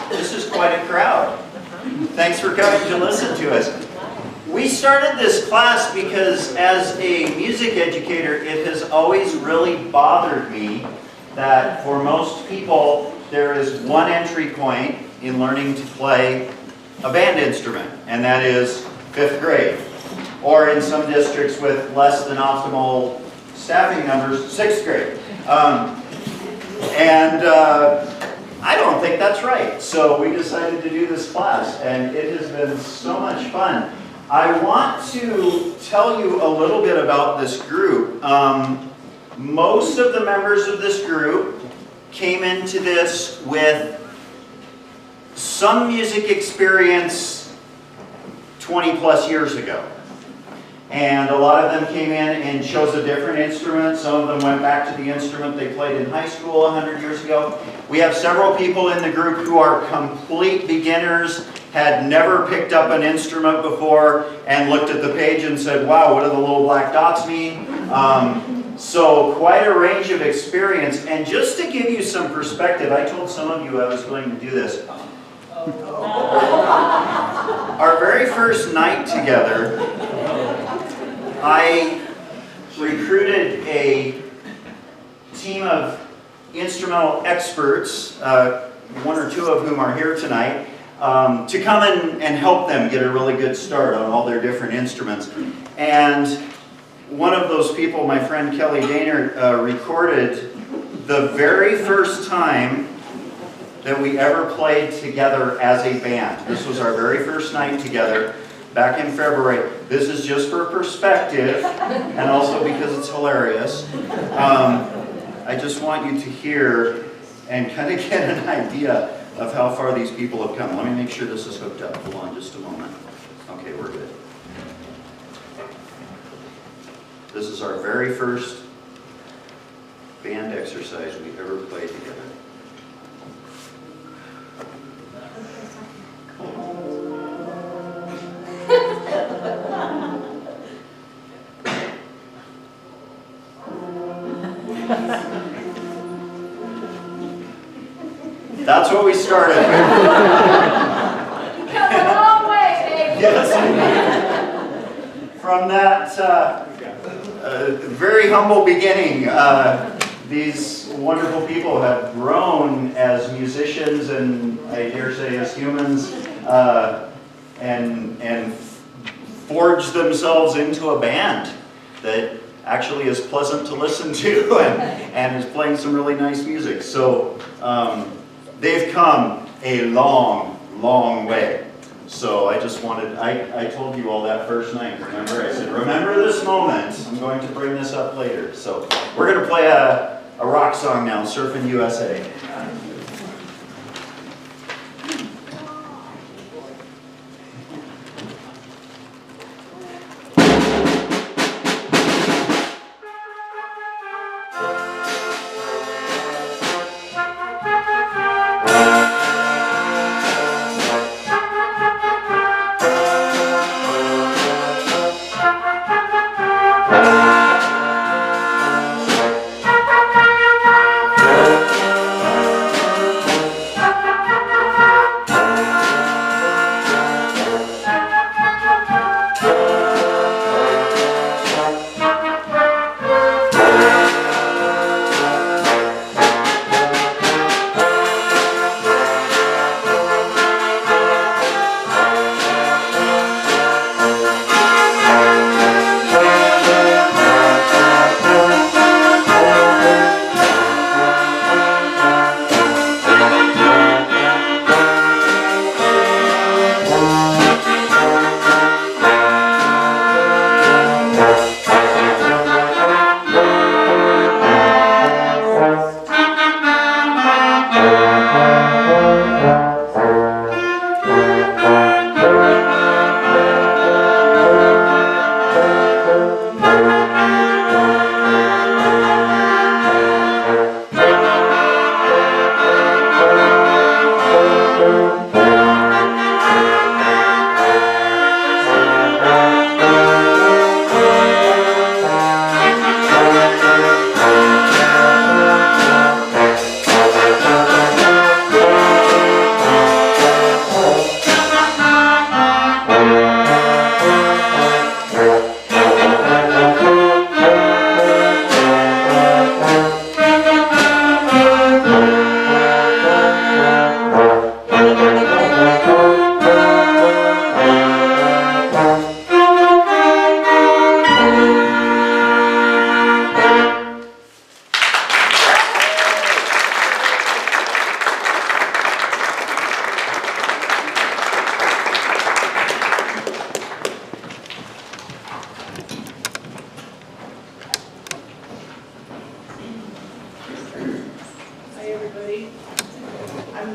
This is quite a crowd. Thanks for coming to listen to us. We started this class because as a music educator, it has always really bothered me that for most people, there is one entry point in learning to play a band instrument, and that is 5th grade. Or in some districts with less than optimal staffing numbers, 6th grade. I don't think that's right. So we decided to do this class, and it has been so much fun. I want to tell you a little bit about this group. Most of the members of this group came into this with some music experience 20 plus years ago. And a lot of them came in and chose a different instrument. Some of them went back to the instrument they played in high school 100 years ago. We have several people in the group who are complete beginners, had never picked up an instrument before, and looked at the page and said, wow, what do the little black dots mean? So quite a range of experience. And just to give you some perspective, I told some of you I was going to do this. Our very first night together, I recruited a team of instrumental experts, one or two of whom are here tonight, to come in and help them get a really good start on all their different instruments. And one of those people, my friend Kelly Daner, recorded the very first time that we ever played together as a band. This was our very first night together back in February. This is just for perspective and also because it's hilarious. I just want you to hear and kind of get an idea of how far these people have come. Let me make sure this is hooked up. Hold on just a moment. Okay, we're good. This is our very first band exercise we ever played together. That's what we started with. You come a long way, baby. Yes. From that very humble beginning, these wonderful people have grown as musicians and I dare say as humans, and forged themselves into a band that actually is pleasant to listen to and is playing some really nice music. So they've come a long, long way. So I just wanted, I told you all that first night, remember? I said, remember this moment. I'm going to bring this up later. So we're going to play a rock song now, Surfin' USA.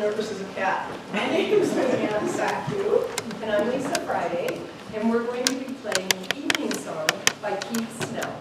nervous as a cat. My name is Leanne Sacku. And I'm Lisa Friday, and we're going to be playing Evening Song by Keith Snell.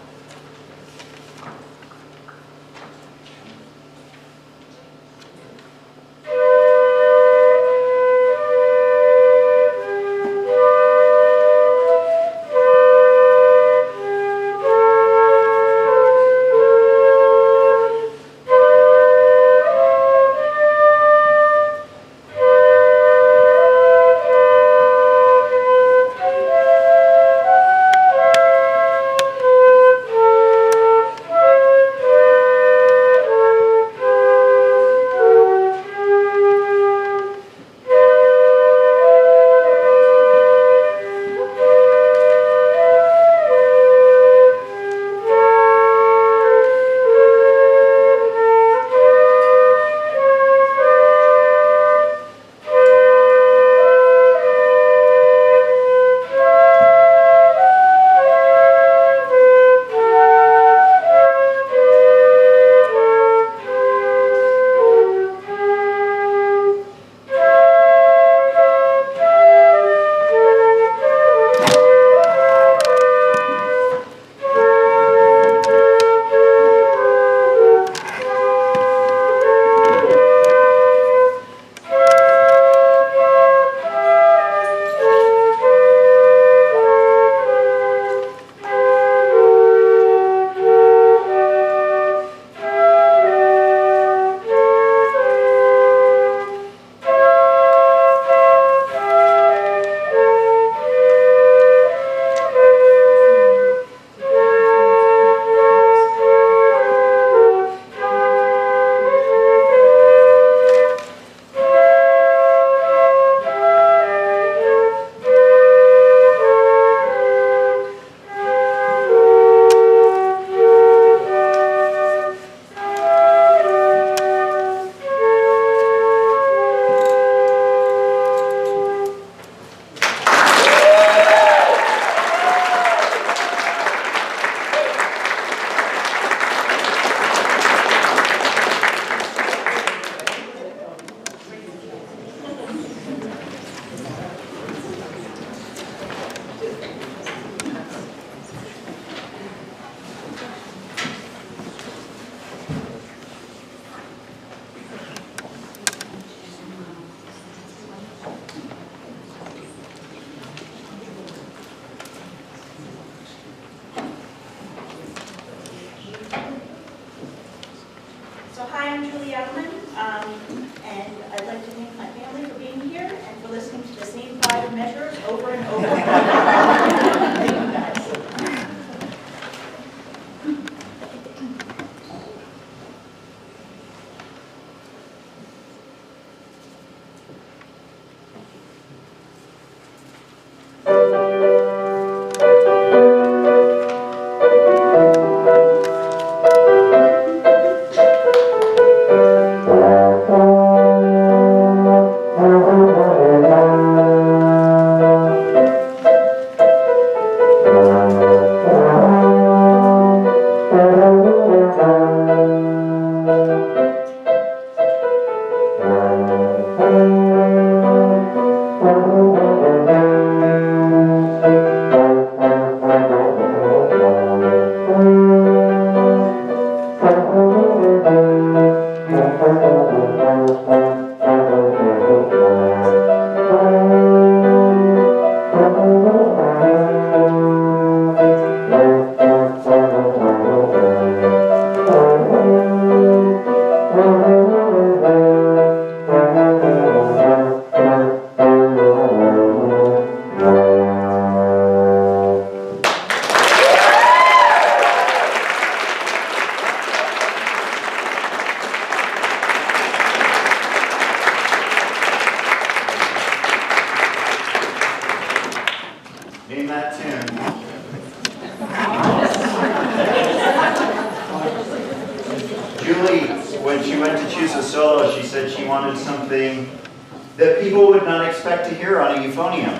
So hi, I'm Julie Edelman, and I'd like to thank my family for being here and for listening to the same 5 measures over and over. Thank you, guys. Name that tune. Julie, when she went to choose a solo, she said she wanted something that people would not expect to hear on a euphonium.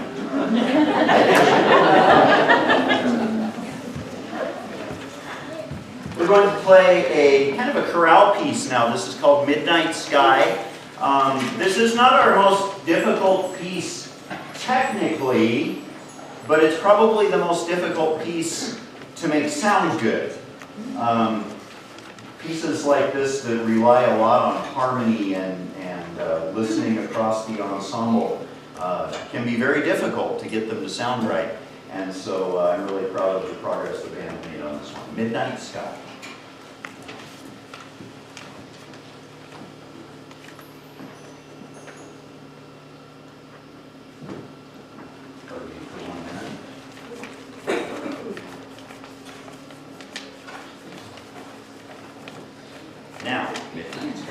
We're going to play a kind of a chorale piece now. This is called Midnight Sky. This is not our most difficult piece technically, but it's probably the most difficult piece to make sound good. Pieces like this that rely a lot on harmony and listening across the ensemble can be very difficult to get them to sound right. And so I'm really proud of the progress the band made on this one. Midnight Sky. Now, Midnight Sky.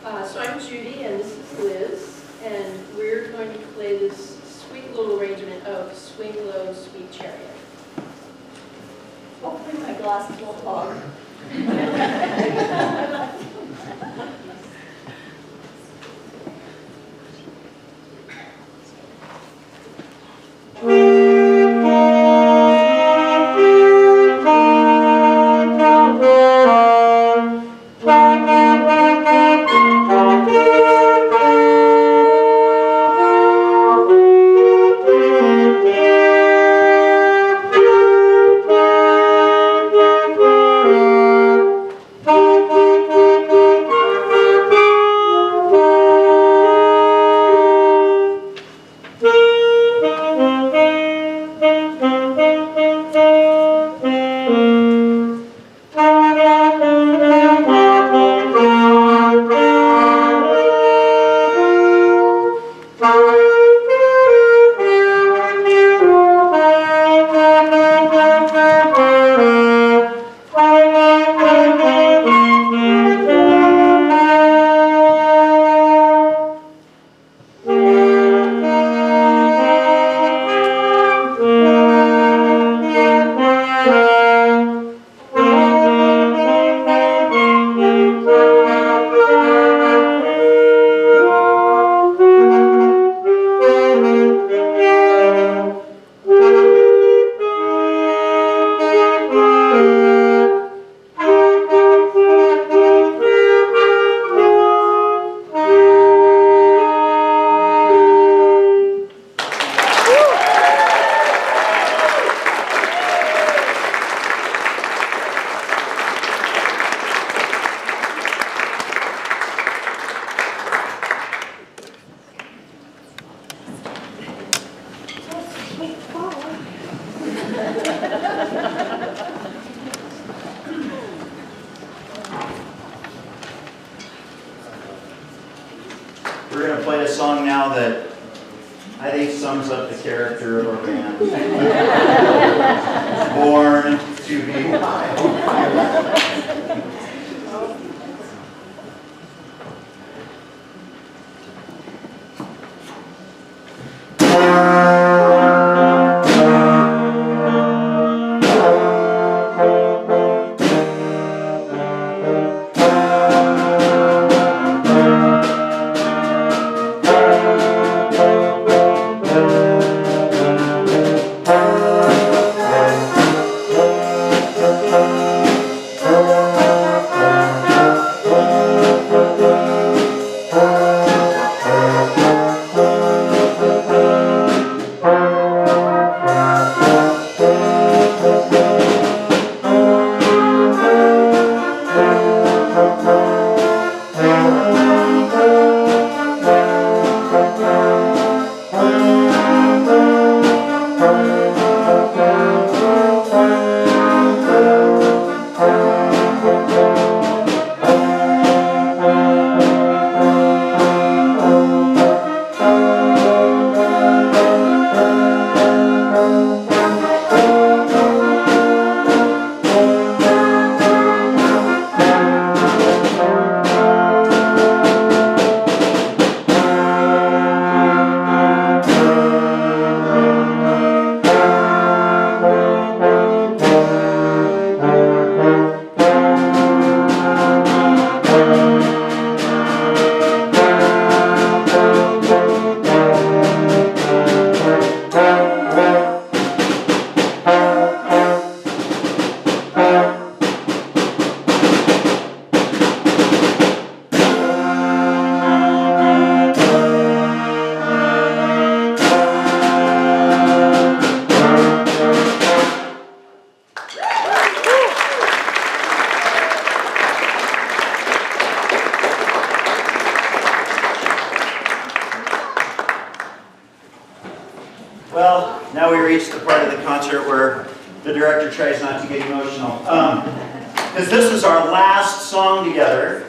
So I'm Judy and this is Liz, and we're going to play this sweet little arrangement of Swing Low, Sweet Chariot. Hopefully my glasses won't fog. We're going to play a song now that I think sums up the character of our band. Born to be Wild. Well, now we reach the part of the concert where the director tries not to get emotional. Because this is our last song together,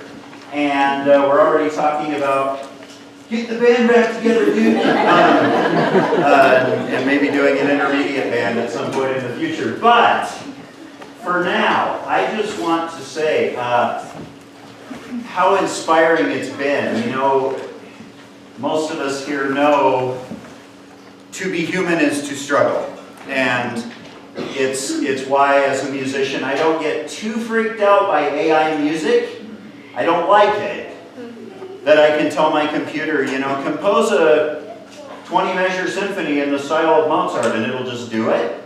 and we're already talking about, get the band back together, dude. And maybe doing an intermediate band at some point in the future. But for now, I just want to say, how inspiring it's been. You know, most of us here know to be human is to struggle. And it's why, as a musician, I don't get too freaked out by AI music. I don't like it. That I can tell my computer, you know, compose a 20-measure symphony in the style of Mozart, and it'll just do it.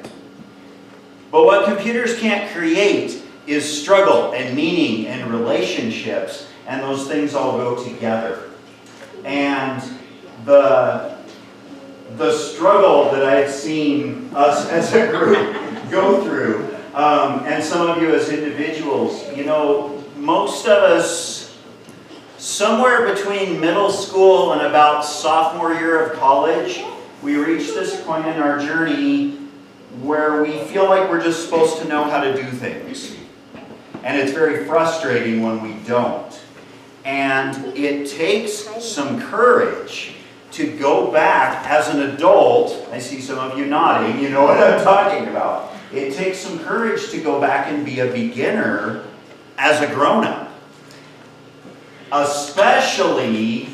But what computers can't create is struggle and meaning and relationships, and those things all go together. And the struggle that I've seen us as a group go through, and some of you as individuals, you know, most of us, somewhere between middle school and about sophomore year of college, we reach this point in our journey where we feel like we're just supposed to know how to do things. And it's very frustrating when we don't. And it takes some courage to go back as an adult. I see some of you nodding, you know what I'm talking about. It takes some courage to go back and be a beginner as a grown-up. Especially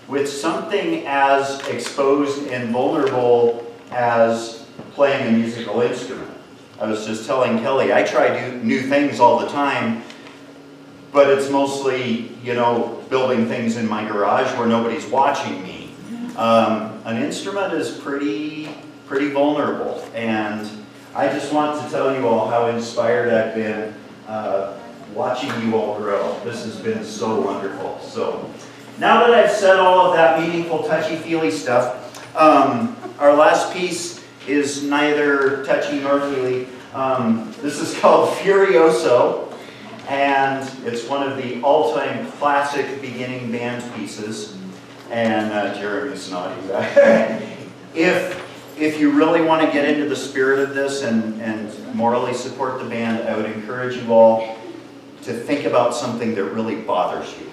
with something as exposed and vulnerable as playing a musical instrument. I was just telling Kelly, I try new things all the time, but it's mostly, you know, building things in my garage where nobody's watching me. An instrument is pretty vulnerable, and I just want to tell you all how inspired I've been watching you all grow. This has been so wonderful. So now that I've said all of that meaningful, touchy-feely stuff, our last piece is neither touchy nor feely. This is called Furioso, and it's one of the all-time classic beginning band pieces. And Jeremy's nodding. If you really want to get into the spirit of this and morally support the band, I would encourage you all to think about something that really bothers you.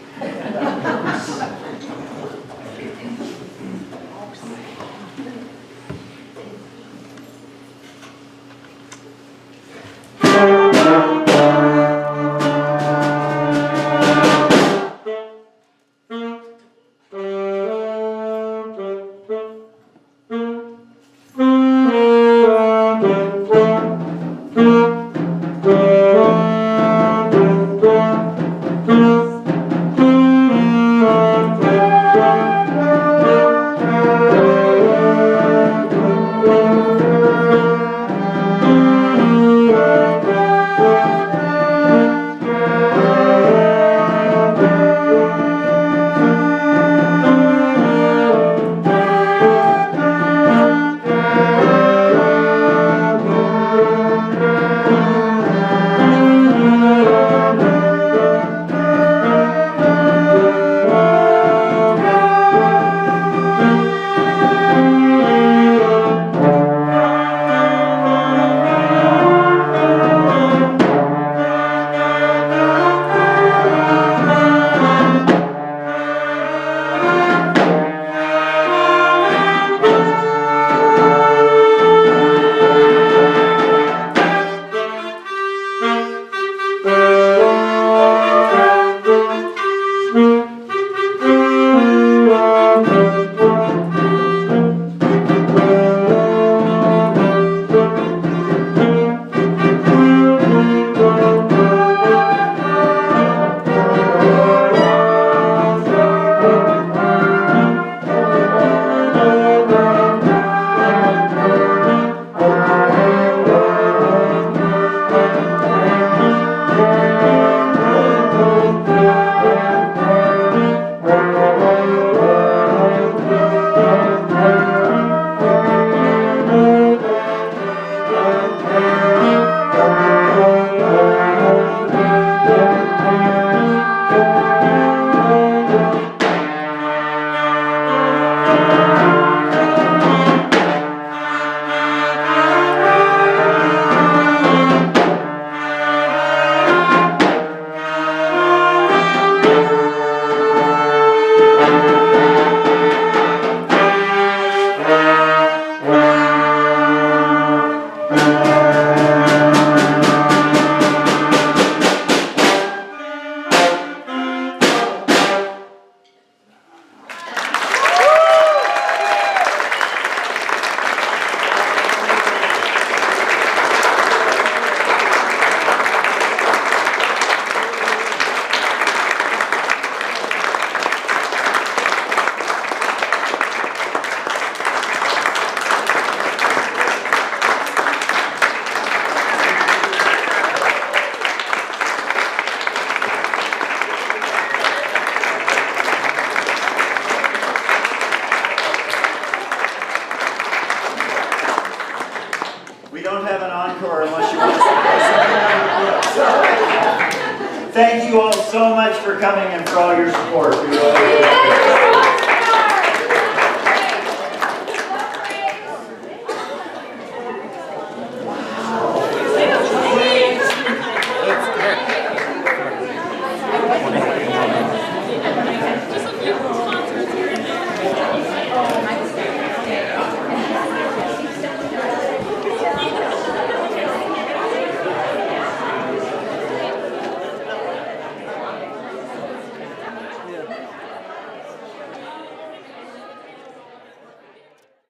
thank you all so much for coming and for all your support. We really appreciate it.